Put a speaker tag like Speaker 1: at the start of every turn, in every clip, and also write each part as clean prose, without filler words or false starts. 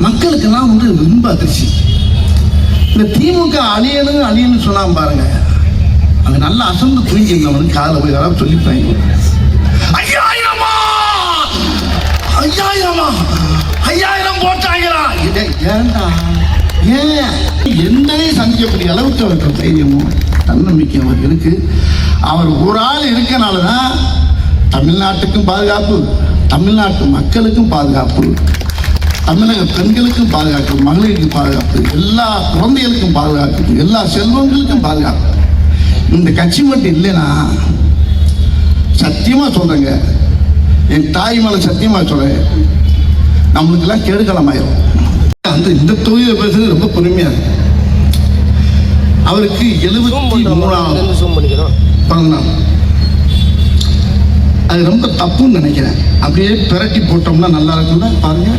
Speaker 1: மக்களுக்கெல்லாம் ரொம்ப அதிர்ச்சி. இந்த திமுக அழியணும்னு சொன்னாம பாருங்க, அங்க நல்லா அசந்து தூங்கி இருந்தவனுக்கு காலை போய் யாராவது சொல்லிப்பாங்க, 5000 போட்டாங்களா? ஏன்டா ஏன் எந்தனையும் சந்திக்கக்கூடிய அளவுக்கு அவருக்கு தைரியமும் தன்னம்பிக்கை அவருக்கு இருக்கு. அவர் ஒரு ஆள் இருக்கனாலதான் தமிழ்நாட்டுக்கும் பாதுகாப்பு, தமிழ்நாட்டு மக்களுக்கும் பாதுகாப்பு, தமிழக பெண்களுக்கும் பாதுகாப்பு, மகளிருக்கு பாதுகாப்பு, எல்லா குழந்தைகளுக்கும் பாதுகாப்பு, எல்லா செல்வங்களுக்கும் பாதுகாப்பு. இந்த கட்சி மட்டும் இல்லைன்னா சத்தியமா சொல்றேங்க, என் தாய் மேல சத்தியமா சொல்றேன், நம்மளுக்கெல்லாம் கேடுகாலமாயிரும். அந்த இந்த தொகுதியில பேசுறது ரொம்ப பொறுமையா இருக்கு. அவருக்கு 73வது பிறந்தநாள். அது ரொம்ப தப்புன்னு நினைக்கிறேன். அப்படியே பிரட்டி போட்டோம்னா நல்லா இருக்கும்ல. பாருங்க,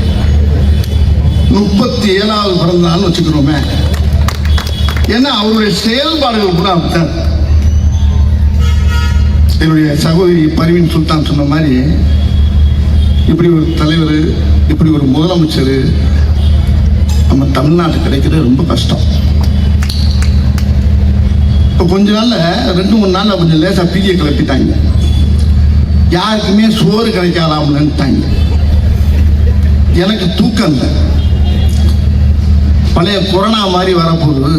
Speaker 1: 37வது பிறந்தநாள்னு வச்சுக்கிறோமே. ஏன்னா அவருடைய செயல்பாடுகள் கூட அப்படித்தான். என்னுடைய சகோதரி பர்வீன் சுல்தான் சொன்ன மாதிரி, இப்படி ஒரு தலைவர், இப்படி ஒரு முதலமைச்சர் நம்ம தமிழ்நாட்டு கிடைக்கிறது ரொம்ப கஷ்டம். இப்போ கொஞ்ச நாள்ல 2-3 நாள்ல கொஞ்சம் லேசா பீதியை கிளப்பிட்டாங்க. யாருக்குமே சோறு கிடைக்காதாம்னுட்டாங்க. எனக்கு தூக்கம் இல்லை. பழைய கொரோனா மாதிரி வரப்போகுது,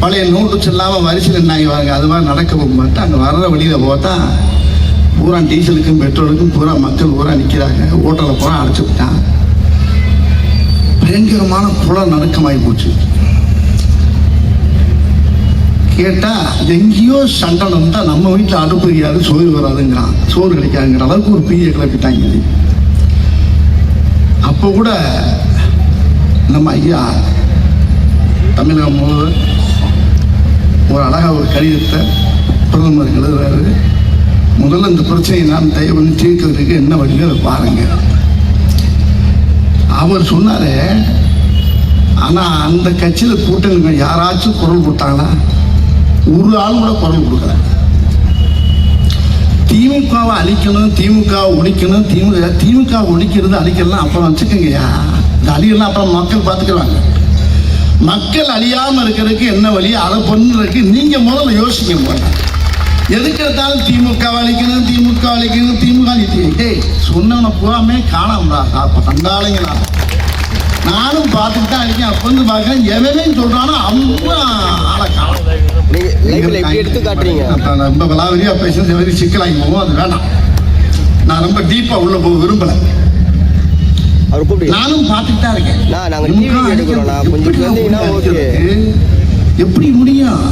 Speaker 1: பழைய நோட்டு இல்லாமல் வரிசையில் நின்னாங்க வாங்க, அது மாதிரி நடக்க போக மாட்டேன். அங்கே வர்ற வழியில் பார்த்தா பூரா டீசலுக்கும் பெட்ரோலுக்கும் பூரா மக்கள் பூரா நிற்கிறாங்க. ஓட்டலில் பூரா அடைச்சி விட்டான். பயங்கரமான புல நடுக்கமாகி போச்சு. கேட்டா எங்கேயோ சண்டை நடந்தா நம்ம வீட்டில் அடுப்பு எரியாது, சோறு வராதுங்கிறான், சோறு கிடைக்காதுங்கிற அளவுக்கு ஒரு பீதியை கிளப்பிட்டாங்க. அப்போ கூட நம்ம ஐயா தமிழகம் முழுவதும் ஒரு அழகாக ஒரு கடிதத்தை பிரதமர் எழுதுறாரு. முதல்ல இந்த பிரச்சனையை நாம் தயவு பண்ணி தீர்க்கிறதுக்கு என்ன வழியோ அதை பாருங்க. அவர் சொன்னாரு, ஆனா அந்த கட்சியில் கூட்டணி யாராச்சும் குரல் போட்டாங்களா? ஒரு ஆள் கூட குரல் கொடுக்கல. திமுகவை அழிக்கணும், திமுக ஒழிக்கணும், திமுக ஒழிக்கிறது அழிக்கலாம் அப்புறம் வச்சுக்கோங்கய்யா. இந்த அழியெல்லாம் அப்புறம் மக்கள் பார்த்துக்கிறாங்க. மக்கள் அழியாம இருக்கிறதுக்கு என்ன வழி, அதை பண்ணுறதுக்கு நீங்க முதல்ல யோசிக்க போங்க. எதுக்கு எடுத்தாலும் திமுக அழிக்கணும், திமுக அழிக்கணும், திமுக சொன்னவனை பூராமே காணாமடா. அப்ப கண்டாளைங்களா, நானும் பார்த்துட்டு தான் இருக்கேன். அப்ப வந்து பார்க்கறேன், எவனே சொல்றானோ அவங்க ஆளை காணும். ரொம்ப விளாவரியா பேசுறது சிக்கலாகி போவோம், அது வேண்டாம். நான் ரொம்ப டீப்பா உள்ள போக விரும்பல. நானும் பார்த்துட்டு தான் இருக்கேன். எப்படி முடியும்?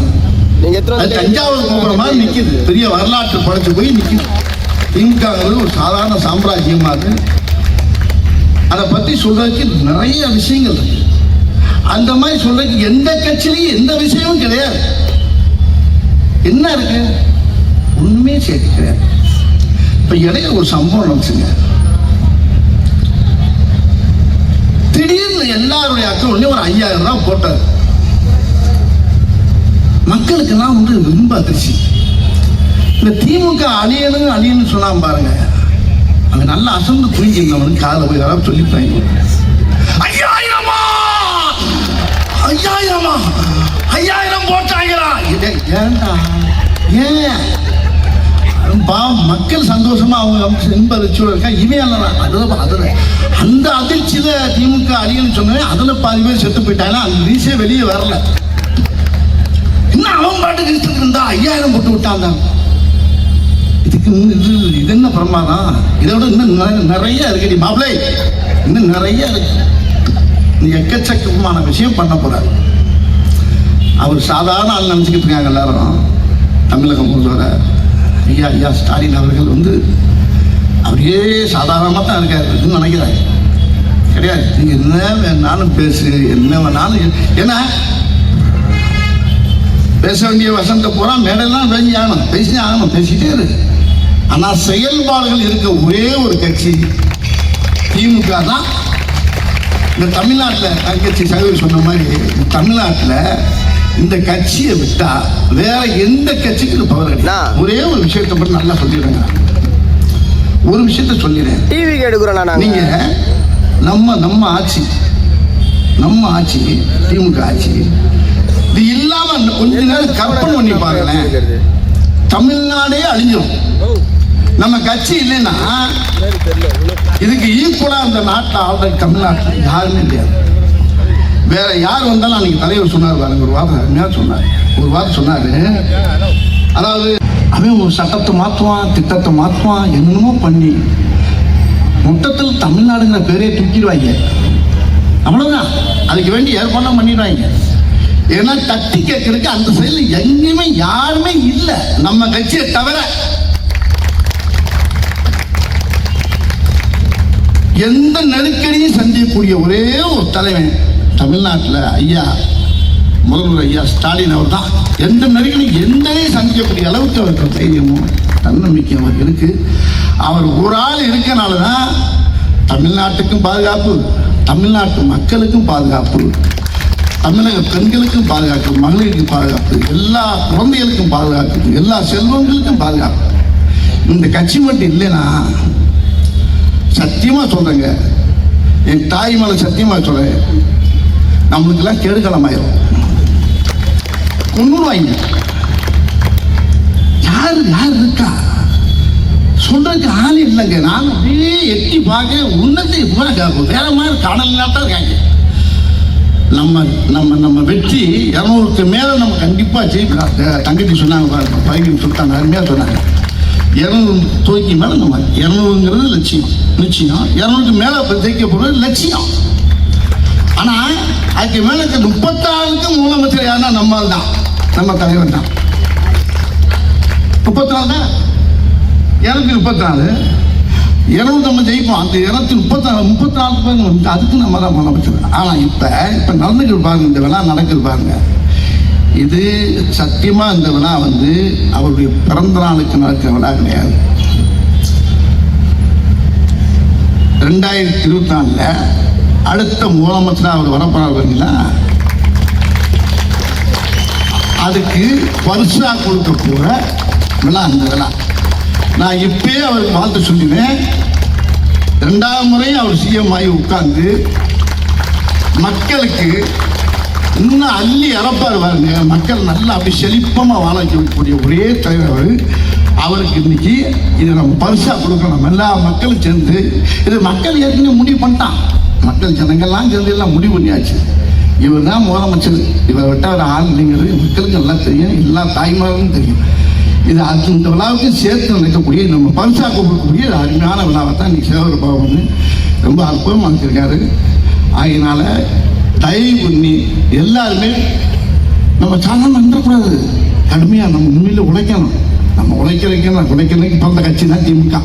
Speaker 1: தஞ்சாவூர் போகிற மாதிரி நிக்குது, பெரிய வரலாற்று படைச்சு போய் நிக்குது. திமுக ஒரு சாதாரண சாம்ராஜ்யமா அது. அதை பத்தி சொல்றதுக்கு நிறைய விஷயங்கள் இருக்கு. அந்த மாதிரி சொல்றதுக்கு எந்த கட்சியிலையும் எந்த விஷயமும் கிடையாது. என்ன இருக்கு? ஒண்ணுமே சேர்த்து கிடையாது. இப்ப இடையில ஒரு சம்பவம் நினைச்சுங்க. திடீர்னு எல்லாருடைய அக்கௌண்ட்லயும் ஒரு 5000 ரூபாய் போட்டாரு. மக்களுக்கெல்லாம் ரொம்ப அதிர்ச்சி. இந்த திமுக அழியணும்னு சொன்னாம பாருங்க, அங்க நல்லா அசந்து தூங்கி இருந்தவனுக்கு காலை போய் யாராவது சொல்லிப்பாங்க, 5000 போட்டாங்களா? ஏன்டா ஏன் மக்கள் சந்தோஷமா அவங்க இன்ப அதிர்ச்சியோட இருக்கா? இவன் அதுல அந்த அதிர்ச்சியில திமுக அழியன்னு சொன்னேன். அதுல பாதி பேர் செத்து போயிட்டாங்க. அந்த நியூஸே வெளியே வரல. இன்னும் அவன் பாட்டுக்கு இஷ்டத்துக்கு இருந்தா 5000 போட்டு விட்டாங்க. இதுக்கு இது என்ன பிரமாதம்? இதோட இன்னும் நிறைய இருக்கு மாப்பிள்ளை, இன்னும் நிறைய இருக்கு. நீ எக்கச்சக்கமான விஷயம் பண்ண போறாரு. அவர் சாதாரண ஆள் நினைச்சுக்கிட்டு இருக்காங்க எல்லாரும். தமிழகம் முதல்வர ஐயா ஸ்டாலின் அவர்கள் அவரே சாதாரணமாக தான் இருக்காரு நினைக்கிறாரு. கிடையாது. நீங்க என்ன வேணாலும் பேசு, என்ன வேணாலும், ஏன்னா பேச வேண்டிய வசந்த பூரா மேடெல்லாம் பேசி ஆகணும், பேசிட்டே இருக்கு. ஆனா செயல்பாடுகள் இருக்க ஒரே ஒரு கட்சி திமுக தான். இந்த தமிழ்நாட்டில் கட்சி சகோதரி சொன்ன மாதிரி தமிழ்நாட்டில் இந்த கட்சியை விட்டா வேற எந்த கட்சிக்கு பவர் கிடையாது. ஒரே ஒரு விஷயத்தை பற்றி நல்லா சொல்லிடுங்க. ஒரு விஷயத்த சொல்லிடுறேன்.
Speaker 2: டிவி எடுக்கிறோம்.
Speaker 1: நீங்க நம்ம ஆட்சி நம்ம ஆட்சி, திமுக ஆட்சி. இது இல்லாம கொஞ்ச நேரம் கற்பனை பண்ணி பாருங்களேன், தமிழ்நாடே அழிஞ்சிடும். நம்ம கட்சி இல்லைன்னா இதுக்கு ஈக்குவலா அந்த நாட்டில் ஆல்ரெடி தமிழ்நாட்டில் யாருமே கிடையாது. வேற யார் வந்தாலும் அன்னைக்கு தலைவர் சொன்னார் பாருங்க, ஒரு வாரம் அருமையாக சொன்னார். ஒரு வாரம் சொன்னாரு, அதாவது அவன் ஒரு சட்டத்தை மாற்றுவான், திட்டத்தை மாற்றுவான், என்னமோ பண்ணி மொத்தத்தில் தமிழ்நாடுங்கிற பேரே தூக்கிடுவாங்க. அவ்வளவுதான், அதுக்கு வேண்டி ஏற்பாடு பண்ணிடுவாங்க. ஏன்னா தட்டி கேட்கறதுக்கு அந்த சைடில் எங்கேயுமே யாருமே இல்லை நம்ம கட்சியை தவிர. எந்த நெருக்கடியும் சந்திக்கக்கூடிய ஒரே ஒரு தலைவன் தமிழ்நாட்டில் ஐயா, முதல்வர் ஐயா ஸ்டாலின் அவர் தான். எந்த நெருக்கடியும் எந்தையும் சந்திக்கக்கூடிய அளவுக்கு அவருக்கு தைரியமும் தன்னம்பிக்கையும் அவருக்கு இருக்கு. அவர் ஒரு ஆள் இருக்கனால தான் தமிழ்நாட்டுக்கும் பாதுகாப்பு, தமிழ்நாட்டு மக்களுக்கும் பாதுகாப்பு, தமிழக பெண்களுக்கும் பாதுகாப்பு, மகளிருக்கு பாதுகாப்பு, எல்லா குழந்தைகளுக்கும் பாதுகாப்பு, எல்லா செல்வங்களுக்கும் பாதுகாப்பு. இந்த கட்சி மட்டும் இல்லைன்னா சத்தியமா சொல்றேங்க, என் தாய் மேல சத்தியமா சொல்றேன், நம்மளுக்கெல்லாம் கெடுக்கலமாயிரும், கொன்னுருவாங்க. யாரு யார் இருக்கா சொல்றதுக்கு ஆள் இல்லைங்க. நான் அப்படியே எட்டி பார்க்க உன்னத்தை பூரா கேட்கும், வேற மாதிரி காணல் தான் இருக்காங்க. நம்ம நம்ம நம்ம வெற்றி 200க்கு மேலே நம்ம கண்டிப்பாக ஜெயிக்கலாம். தங்கச்சி சொன்னாங்க, பையன் சொல்லிட்டாங்க, அருமையாக சொன்னாங்க. 200 தொகைக்கு மேலே நம்ம 200ங்கிறது லட்சியம், நிச்சயம் 200க்கு மேலே ஜெயிக்க போகிறது லட்சியம். ஆனால் அதுக்கு மேலே 34க்கு முதலமைச்சர் யாருன்னா நம்மால் தான், நம்ம தலைவர் தான். 34 தான், 234 200 நம்ம ஜெயிப்போம். அந்த 234 பேர் அதுக்கு நம்ம தான் முதலமைச்சர். ஆனால் இப்போ நடந்துக்கிட்டு பாருங்க, இந்த விழா நடக்குது பாருங்க, இது சத்தியமா இந்த விழா அவருடைய பிறந்த நாளுக்கு நடக்கிற விழா கிடையாது. 2024 அடுத்த முதலமைச்சராக அவர் வரப்போறாருங்களா, அதுக்கு பரிசா கொடுக்க போற விழா இந்த விழா. நான் இப்பயே அவருக்கு வாழ்த்து சொல்லுவேன். 2வது முறை அவர் சிஎம் ஆகி உட்கார்ந்து மக்களுக்கு இன்னும் அள்ளி இறப்பார் பாருங்க. மக்கள் நல்லா அப்படி செழிப்பமாக வாழ வைக்கக்கூடிய ஒரே தலைவர் அவருக்கு இன்னைக்கு இதை நம்ம பரிசா கொடுக்கணும். எல்லா மக்களும் சேர்ந்து, இது மக்கள் ஏற்கனவே முடிவு பண்ணிட்டான், மக்கள் ஜனங்கள்லாம் சேர்ந்து எல்லாம் முடிவு பண்ணியாச்சு. இவர் தான் முதலமைச்சர், இவரை விட்ட ஒரு ஆள் இல்லைங்கிறது மக்களுக்கு நல்லா தெரியும், எல்லா தாய்மார்களும் தெரியும். இது இந்த விழாவுக்கு சேர்த்து நடக்கக்கூடிய நம்ம பரிசா கொடுக்கக்கூடிய அருமையான விழாவை தான் இன்னைக்கு சேவர் பாபு ரொம்ப அற்புதமாக வச்சிருக்காரு. ஆகினால தயவு பண்ணி எல்லாருமே நம்ம சாதாரண நன்றக்கூடாது, கடுமையாக நம்ம உண்மையில் உழைக்கணும். நம்ம உழைக்கிறதுக்கு பிறந்த கட்சி தான் திமுக.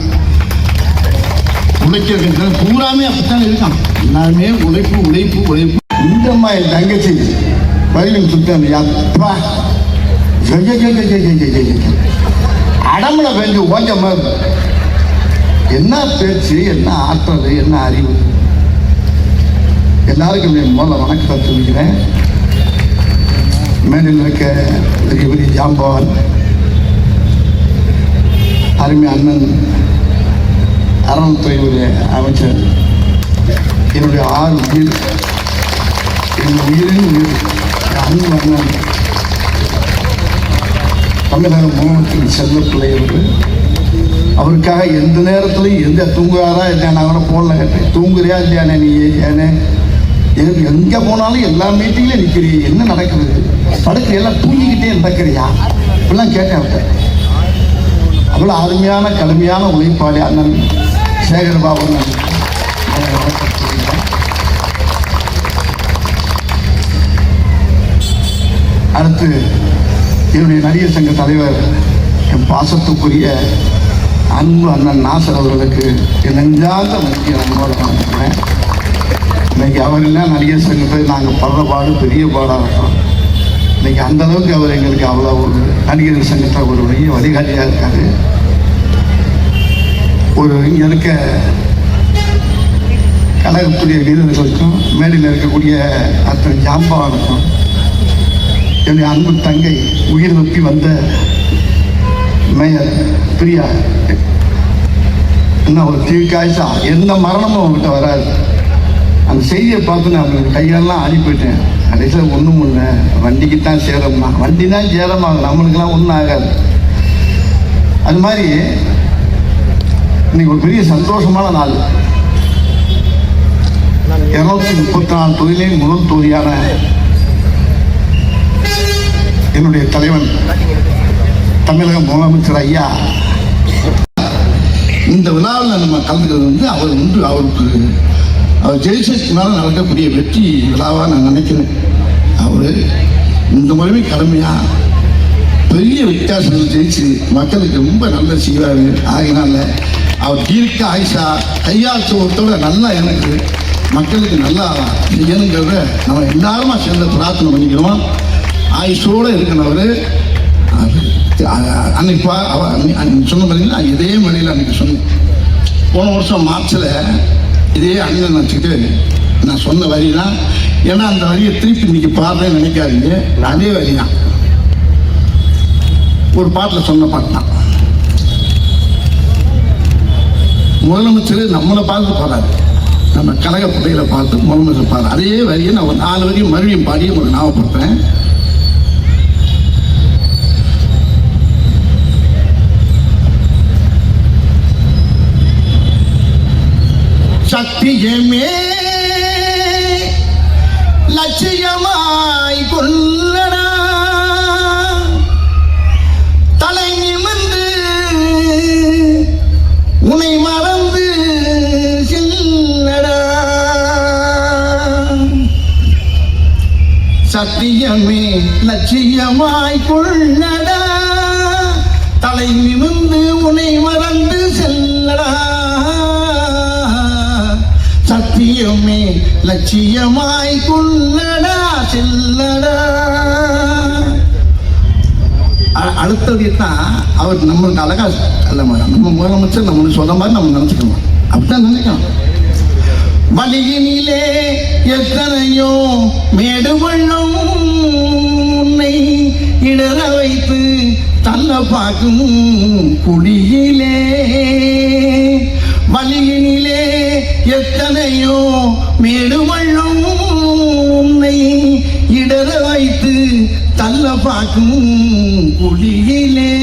Speaker 1: உழைக்கிற கட்சி பூராமே அப்படித்தான் இருக்கான், எல்லாருமே உழைப்பு உழைப்பு உழைப்பு. இந்த மாதிரி தங்கச்சி வயலின் சுத்தம் அப்பா அடம்புல பெஞ்சு ஓஞ்ச மாதிரி என்ன பேச்சு, என்ன ஆற்றல், என்ன அறிவு. எல்லாருக்கும் முதல்ல வணக்கத்தை சொல்லிக்கிறேன். மேலில் இருக்க பெரிய பெரிய ஜாம்பவான் அருமை அண்ணன் அறநிலைத்துறை அமைச்சர், என்னுடைய 6 உயிர், என் உயிரின் உயிர் அன்பு அண்ணன் தமிழக முதலமைச்சர் செல்வப்பிள்ளை அவர்கள். அவருக்காக எந்த நேரத்துலையும் எந்த தூங்குறாரா இல்லையா கூட போடல கேட்டேன், தூங்குறியா இல்லையானே நீ ஏனே எங்கே போனாலும் எல்லா மீட்டிங்லையும் நிற்கிறிய, என்ன நடக்குது, படுக்கையெல்லாம் தூங்கிக்கிட்டே நடக்கிறியா இப்படிலாம் கேட்டேன். அவ்வளோ அருமையான கடுமையான உழைப்பாளி அண்ணன் சேகர் பாபு. அடுத்து என்னுடைய நடிகர் சங்க தலைவர், என் பாசத்துக்குரிய அன்பு அண்ணன் நாசர் அவர்களுக்கு என் நெஞ்சார்ந்த நன்றியை நம்மளோட காமிக்கிறேன். இன்னைக்கு அவர் இல்லை நடிகர் சங்கத்தில் நாங்கள் படுற பாடு பெரிய பாடாக இருக்கோம். இன்னைக்கு அந்த அளவுக்கு அவர் எங்களுக்கு அவ்வளோ ஒரு நடிகர் சங்கத்தில் ஒரு பெரிய வழிகாட்டியாக இருக்காரு. ஒரு இங்கே இருக்க கழகத்துடைய வீரர்களுக்கும் மேடையில் இருக்கக்கூடிய அத்தனை ஜாம்பவானுக்கும் என்னுடைய அன்பு தங்கை உயிர் நோக்கி வந்த மேயர் பிரியா, இன்னும் ஒரு தீர்க்காய்ச்சா எந்த மரணமும் அவங்ககிட்ட வராது. அந்த செய்தியை பார்த்து நான் கையெல்லாம் ஆடி போயிட்டேன். கடைசியில் ஒன்றும் இல்லை, வண்டிக்கு தான் சேரம்மா, வண்டி தான் சேரமாகும், நம்மளுக்கெல்லாம் ஒன்றும் ஆகாது. அது மாதிரி இன்னைக்கு ஒரு பெரிய சந்தோஷமான நாள். 234 தொகுதியிலே முதல் தொகுதியான என்னுடைய தலைவன் தமிழக முதலமைச்சர் ஐயா இந்த விழாவில் நம்ம கலந்துக்கிறது அவர் ஜெயிச்சதுனால நடக்கக்கூடிய வெற்றி விழாவாக நான் நினைக்கிறேன். அவர் இந்த முறைமை கடமையாக பெரிய வித்தியாசங்கள் ஜெயிச்சு மக்களுக்கு ரொம்ப நல்ல செய்வார். ஆகினால அவர் தீர்க்க ஆயுஷா கையாட்சத்தோட நல்லா எனக்கு மக்களுக்கு நல்லா செய்யணுங்கிறத நம்ம எல்லாருமா சேர்ந்து பிரார்த்தனை பண்ணிக்கிறோம். ஆயுஷோடு இருக்கிறவர் அன்னைக்கு சொன்ன பார்த்தீங்கன்னா இதே மொழியில் அன்னைக்கு சொன்னேன். போன வருஷம் மார்ச்சில் இதே அண்ணன் நினச்சிக்கிட்டு நான் சொன்ன வரி தான். ஏன்னா அந்த வரியை திருப்பி இன்னைக்கு பாடுறேன்னு நினைக்காதீங்க, அதே வரி தான். ஒரு பாட்டில் சொன்ன பாட்டு தான். முதலமைச்சர் நம்மளை பார்த்து பாடுறாரு, நம்ம கழக பிள்ளைகளை பார்த்து முதலமைச்சர் பாடுறாரு. அதே வரியை நான் ஒரு 4 வரியும் மறுபடியும் பாடி உங்களுக்கு ஞாபகப்படுத்துறேன். சத்தியமே லட்சியமாய் கொள்ளடா, தலை நிமிர்ந்து உன்னை மறந்து செல்லடா. சத்தியமே லட்சியமாய் கொள்ளடா, தலை நிமிர்ந்து உன்னை மறந்து செல்லடா. சத்தியமே லட்சியமாய் கொள்ளடா செல்லடா. அடுத்தது தான் அவர் நம்மளுக்கு அழகா அல்ல, நம்ம முதலமைச்சர் நம்மளுக்கு சொல்ற மாதிரி நம்ம நினைச்சுக்கணும், அப்படித்தான் நினைக்கணும். வழியினிலே எத்தனையோ மேடு பள்ளம் உன்னை இடர வைத்து தள்ள பார்க்கும் குடியிலே. வழியினிலே எத்தனையோ மேடு பள்ளம் உன்னை இடர வைத்து தள்ள பார்க்கும் குடியிலே.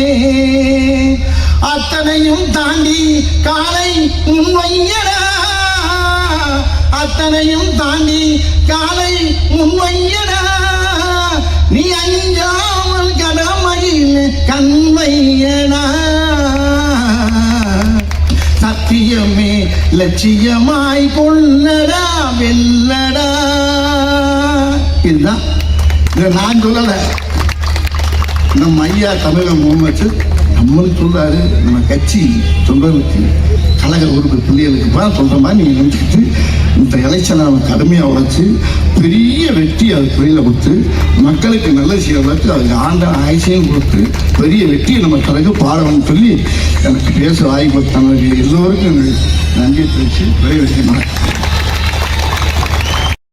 Speaker 1: அத்தனையும் தாண்டி காலை முன்வையடா, அத்தனையும் தாண்டி காலை முன்வையடா. நீ அஞ்சாமல் கடமையில் கண்வையடா. சத்தியமே லட்சியமாய் கொள்ளடா வெல்லடா. இதுதான், இதை நான் சொல்லலை, நம்ம ஐயா தமிழக முதலமைச்சர் நம்மளுக்கு சொல்றாரு. நம்ம கட்சி சொல்றதுக்கு கழக உறுப்பு பிள்ளைகளுக்கு சொல்ற மாதிரி நீங்க நினைச்சுக்கிட்டு இந்த எலெக்ஷனை நம்ம கடுமையாக உழைச்சி பெரிய வெற்றி அது பிள்ளைகளை கொடுத்து மக்களுக்கு நல்ல செய்வதற்கு அதுக்கு ஆண்ட ஆயுசையும் கொடுத்து பெரிய வெற்றியை நம்ம கழக பாடணும்னு சொல்லி எனக்கு பேச வாய்ப்பு தந்தவர்கள் எல்லோருக்கும் நன்றி தெரிவித்து விரைவு